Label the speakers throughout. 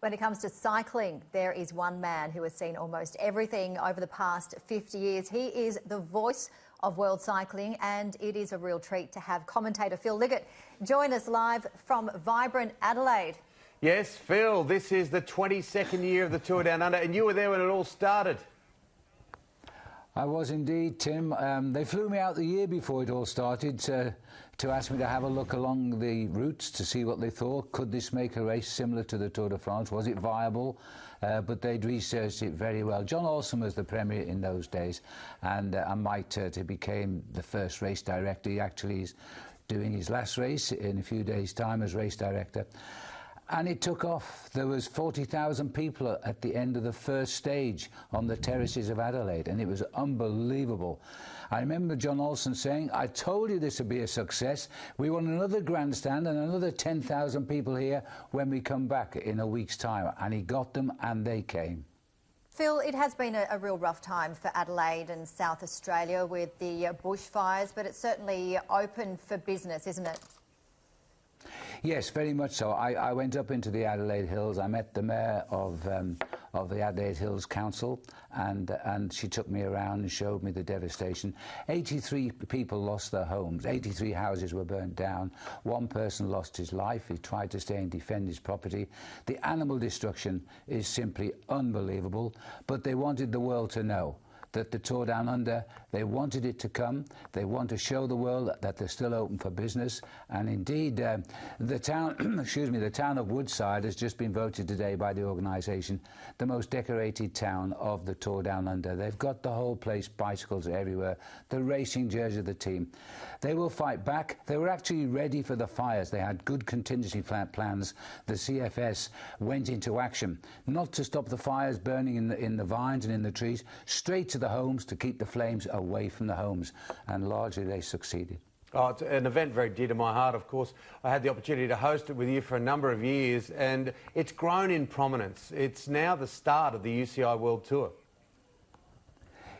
Speaker 1: When it comes to cycling, there is one man who has seen almost everything over the past 50 years. He is the voice of world cycling, and it is a real treat to have commentator Phil Liggett join us live from vibrant Adelaide.
Speaker 2: Yes, Phil, this is the 22nd year of the Tour Down Under, and you were there when it all started.
Speaker 3: I was indeed, Tim. They flew me out the year before it all started to ask me to have a look along the routes to see what they thought. Could this make a race similar to the Tour de France? Was it viable? But they'd researched it very well. John Olsen was the Premier in those days, and Mike Turter became the first race director. He actually is doing his last race in a few days' time as race director. And it took off. There was 40,000 people at the end of the first stage on the terraces of Adelaide, and it was unbelievable. I remember John Olsen saying, "I told you this would be a success. We want another grandstand and another 10,000 people here when we come back in a week's time." And he got them, and they came.
Speaker 1: Phil, it has been a real rough time for Adelaide and South Australia with the bushfires, but it's certainly open for business, isn't it?
Speaker 3: Yes, very much so. I went up into the Adelaide Hills. I met the mayor of the Adelaide Hills Council, and she took me around and showed me the devastation. 83 people lost their homes. 83 houses were burnt down. One person lost his life. He tried to stay and defend his property. The animal destruction is simply unbelievable, but they wanted the world to know that the Tour Down Under, they wanted it to come. They want to show the world that they're still open for business. And indeed, the town, excuse me, the town of Woodside has just been voted today by the organisation the most decorated town of the Tour Down Under. They've got the whole place, bicycles everywhere, the racing jersey of the team. They will fight back. They were actually ready for the fires. They had good contingency plans. The CFS went into action, not to stop the fires burning in the vines and in the trees, straight to the homes to keep the flames away from the homes, and largely they succeeded.
Speaker 2: Oh, it's an event very dear to my heart, of course. I had the opportunity to host it with you for a number of years, and it's grown in prominence. It's now the start of the UCI World Tour.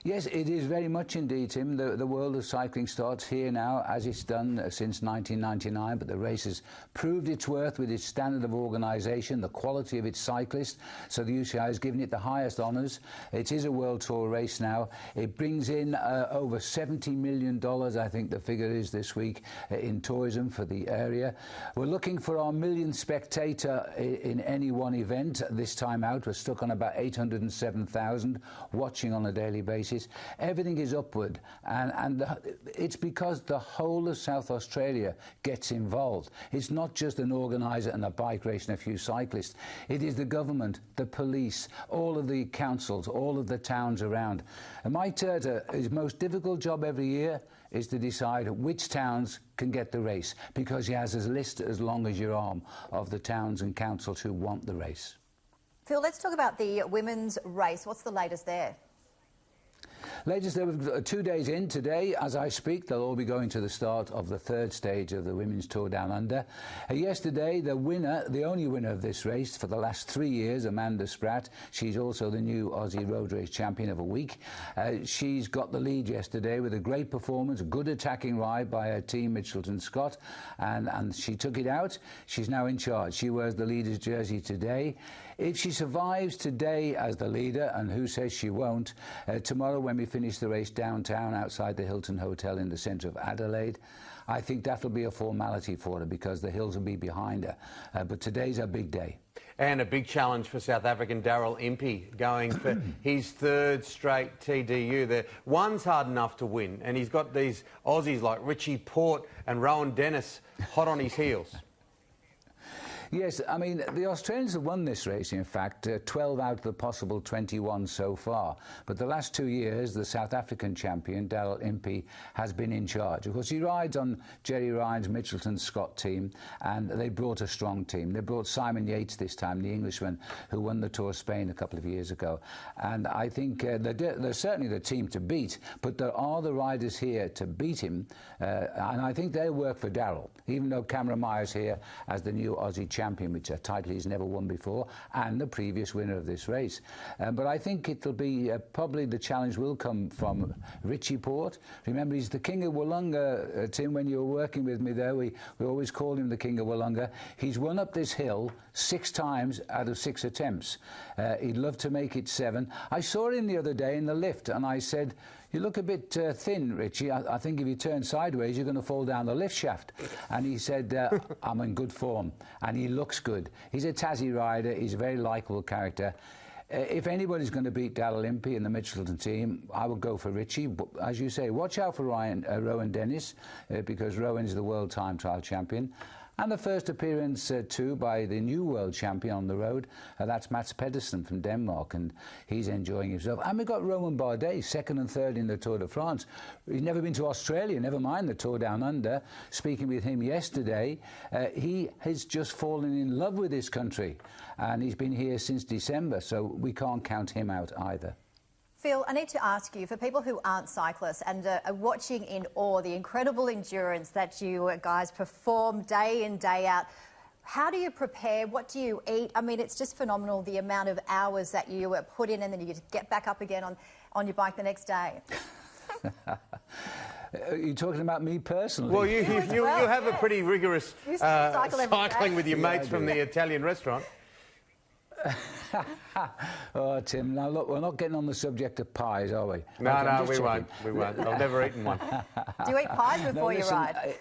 Speaker 3: Yes, it is very much indeed, Tim. The world of cycling starts here now, as it's done since 1999, but the race has proved its worth with its standard of organisation, the quality of its cyclists, so the UCI has given it the highest honours. It is a World Tour race now. It brings in over $70 million, I think the figure is this week, in tourism for the area. We're looking for our millionth spectator in any one event. This time out, we're stuck on about 807,000 watching on a daily basis. Everything is upward, and it's because the whole of South Australia gets involved. It's not just an organiser and a bike race and a few cyclists. It is the government, the police, all of the councils, all of the towns around. And Mike Turter, his most difficult job every year is to decide which towns can get the race, because he has a list as long as your arm of the towns and councils who want the race.
Speaker 1: Phil, let's talk about the women's race. What's the latest there?
Speaker 3: Ladies, there were 2 days in today. As I speak, they'll all be going to the start of the third stage of the Women's Tour Down Under. Yesterday, the winner, the only winner of this race for the last 3 years, Amanda Spratt, she's also the new Aussie Road Race Champion of a week. She's got the lead yesterday with a great performance, a good attacking ride by her team, Mitchelton Scott, and she took it out. She's now in charge. She wears the leader's jersey today. If she survives today as the leader, and who says she won't, tomorrow when we finish the race downtown outside the Hilton Hotel in the centre of Adelaide, I think that'll be a formality for her because the hills will be behind her. But today's a big day.
Speaker 2: And a big challenge for South African Daryl Impey, going for his third straight TDU. The one's hard enough to win, and he's got these Aussies like Richie Port and Rowan Dennis hot on his heels.
Speaker 3: Yes, I mean, the Australians have won this race, in fact, 12 out of the possible 21 so far. But the last 2 years, the South African champion, Daryl Impey, has been in charge. Of course, he rides on Jerry Ryan's Mitchelton Scott team, and they brought a strong team. They brought Simon Yates this time, the Englishman, who won the Tour of Spain a couple of years ago. And I think they're certainly the team to beat, but there are the riders here to beat him, and I think they'll work for Daryl, even though Cameron Myers here as the new Aussie champion, which a title he's never won before, and the previous winner of this race. But I think it'll be probably the challenge will come from Richie Porte. Remember, he's the King of Wollonga, Tim, when you were working with me there, we always called him the King of Wollonga. He's won up this hill 6 times out of 6 attempts. He'd love to make it 7. I saw him the other day in the lift, and I said, "You look a bit thin, Richie. I think if you turn sideways, you're going to fall down the lift shaft." And he said, "I'm in good form." And he looks good. He's a Tassie rider. He's a very likeable character. If anybody's going to beat Daryl Impey in the Mitchelton team, I would go for Richie. But as you say, watch out for Rowan Dennis, because Rowan's the world time trial champion. And the first appearance, too, by the new world champion on the road, that's Mats Pedersen from Denmark, and he's enjoying himself. And we've got Romain Bardet, 2nd and 3rd in the Tour de France. He's never been to Australia, never mind the Tour Down Under. Speaking with him yesterday, he has just fallen in love with this country, and he's been here since December, so we can't count him out either.
Speaker 1: Phil, I need to ask you, for people who aren't cyclists and are watching in awe the incredible endurance that you guys perform day in, day out, how do you prepare? What do you eat? I mean, it's just phenomenal, the amount of hours that you put in, and then you get back up again on your bike the next day.
Speaker 3: Are you talking about me personally?
Speaker 2: Well, you have a pretty rigorous cycling with your mates from the Italian restaurant.
Speaker 3: Oh, Tim, now look, we're not getting on the subject of pies, are we?
Speaker 2: No, we won't. I've never eaten one.
Speaker 1: Do you eat pies before you ride?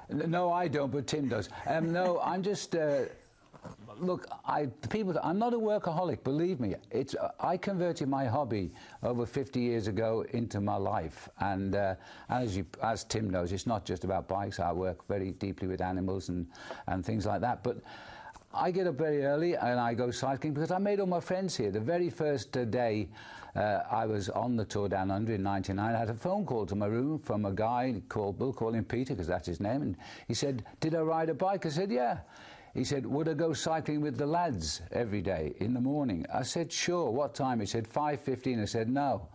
Speaker 3: No, I don't, but Tim does. No, I'm just... Look, I'm not a workaholic, believe me. I converted my hobby over 50 years ago into my life. And as Tim knows, it's not just about bikes. I work very deeply with animals and things like that. But I get up very early and I go cycling because I made all my friends here. The very first day I was on the Tour Down Under in '99, I had a phone call to my room from a guy called, we'll call him Peter because that's his name, and he said, "Did I ride a bike?" I said, "Yeah." He said, "Would I go cycling with the lads every day in the morning?" I said, "Sure." "What time?" He said, 5:15. I said, "No.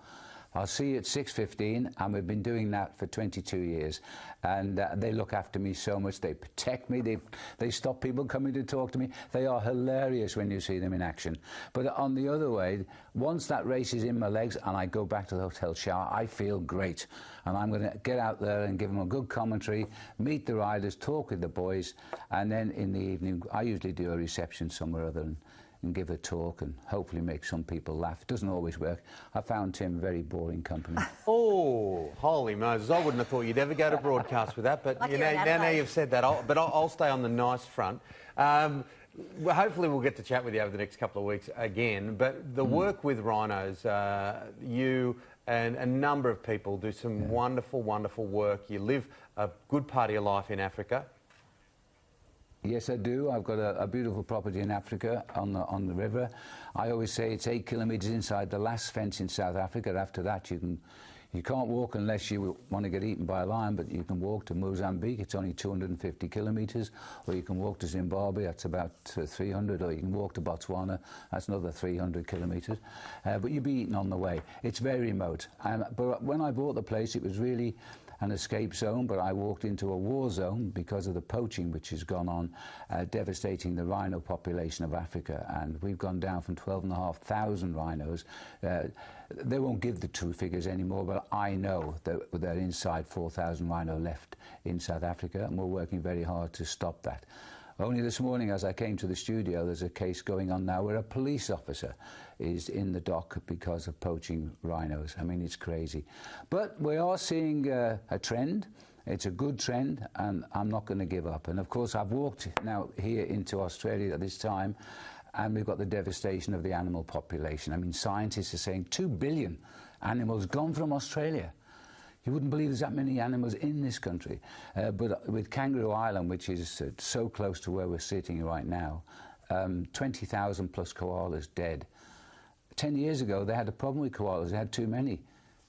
Speaker 3: I'll see you at 6:15, and we've been doing that for 22 years. And they look after me so much. They protect me. They stop people coming to talk to me. They are hilarious when you see them in action. But on the other way, once that race is in my legs and I go back to the hotel shower, I feel great. And I'm going to get out there and give them a good commentary, meet the riders, talk with the boys, and then in the evening, I usually do a reception somewhere other and give a talk and hopefully make some people laugh. It doesn't always work. I found Tim very boring company.
Speaker 2: Oh, holy Moses. I wouldn't have thought you'd ever go to broadcast with that, but now you've said that. I'll stay on the nice front. Well, hopefully we'll get to chat with you over the next couple of weeks again, but the work with rhinos, you and a number of people do some wonderful, wonderful work. You live a good part of your life in Africa.
Speaker 3: Yes, I do. I've got a beautiful property in Africa on the river. I always say it's 8 kilometres inside the last fence in South Africa. After that, you can't walk unless you want to get eaten by a lion, but you can walk to Mozambique. It's only 250 kilometres. Or you can walk to Zimbabwe. That's about 300. Or you can walk to Botswana. That's another 300 kilometres. But you'll be eaten on the way. It's very remote. But when I bought the place, it was really an escape zone, but I walked into a war zone because of the poaching which has gone on, devastating the rhino population of Africa. And we've gone down from 12,500 rhinos. They won't give the true figures anymore, but I know that they're inside 4,000 rhino left in South Africa, and we're working very hard to stop that. Only this morning, as I came to the studio, there's a case going on now where a police officer is in the dock because of poaching rhinos. I mean, it's crazy. But we are seeing a trend. It's a good trend, and I'm not going to give up. And, of course, I've walked now here into Australia at this time, and we've got the devastation of the animal population. I mean, scientists are saying 2 billion animals gone from Australia. You wouldn't believe there's that many animals in this country. But with Kangaroo Island, which is so close to where we're sitting right now, 20,000 plus koalas dead. 10 years ago, they had a problem with koalas. They had too many.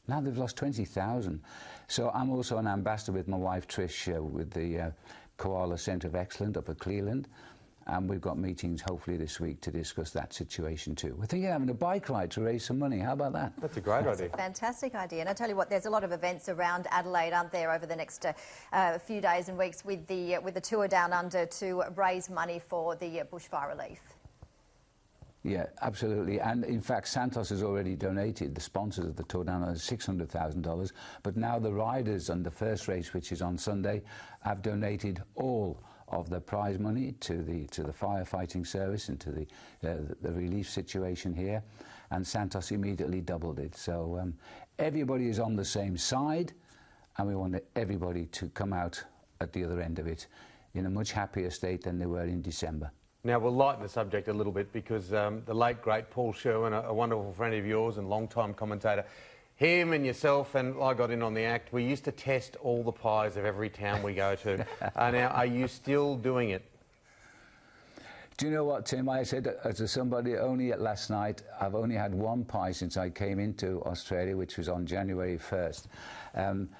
Speaker 3: Now they've lost 20,000. So I'm also an ambassador with my wife, Trish, with the Koala Centre of Excellence up at Cleveland. And we've got meetings hopefully this week to discuss that situation too. We're thinking of having a bike ride to raise some money. How about that?
Speaker 2: That's a great idea.
Speaker 1: Fantastic idea. And I tell you what, there's a lot of events around Adelaide, aren't there, over the next few days and weeks with the tour down under to raise money for the bushfire relief.
Speaker 3: Yeah, absolutely. And in fact, Santos has already donated, the sponsors of the Tour Down Under, $600,000. But now the riders on the first race, which is on Sunday, have donated all of the prize money to the firefighting service and to the relief situation here. And Santos immediately doubled it. So everybody is on the same side, and we want everybody to come out at the other end of it in a much happier state than they were in December.
Speaker 2: Now, we'll lighten the subject a little bit because the late, great Paul Sherwin, a wonderful friend of yours and long-time commentator, him and yourself, and I got in on the act, we used to test all the pies of every town we go to. Now, are you still doing it?
Speaker 3: Do you know what, Tim? I said to somebody only last night, I've only had one pie since I came into Australia, which was on January 1st.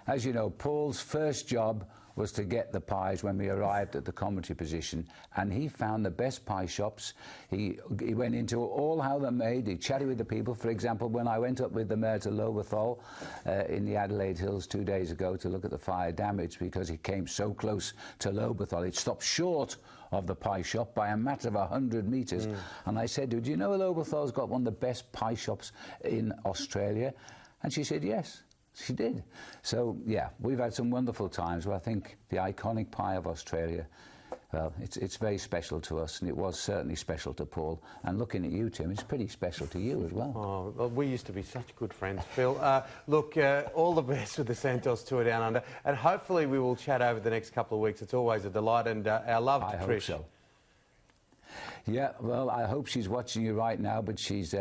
Speaker 3: As you know, Paul's first job was to get the pies when we arrived at the commentary position, and he found the best pie shops. He went into all how they're made. He chatted with the people. For example, when I went up with the mayor to Lobethal in the Adelaide Hills 2 days ago to look at the fire damage, because it came so close to Lobethal, it stopped short of the pie shop by a matter of 100 metres. And I said, do you know Lobethal's got one of the best pie shops in Australia? And she said, yes. She did. So, yeah, we've had some wonderful times. Well, I think the iconic pie of Australia, well, it's very special to us, and it was certainly special to Paul. And looking at you, Tim, it's pretty special to you as well.
Speaker 2: Oh, well, we used to be such good friends, Phil. Look, all the best with the Santos Tour Down Under, and hopefully we will chat over the next couple of weeks. It's always a delight, and our love to Trish.
Speaker 3: I hope so. Yeah, well, I hope she's watching you right now, but she's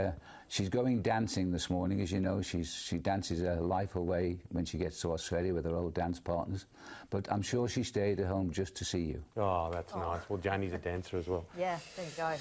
Speaker 3: going dancing this morning. As you know, she dances her life away when she gets to Australia with her old dance partners. But I'm sure she stayed at home just to see you.
Speaker 2: Oh, that's nice. Well, Janie's a dancer as well.
Speaker 1: Yeah, there you go.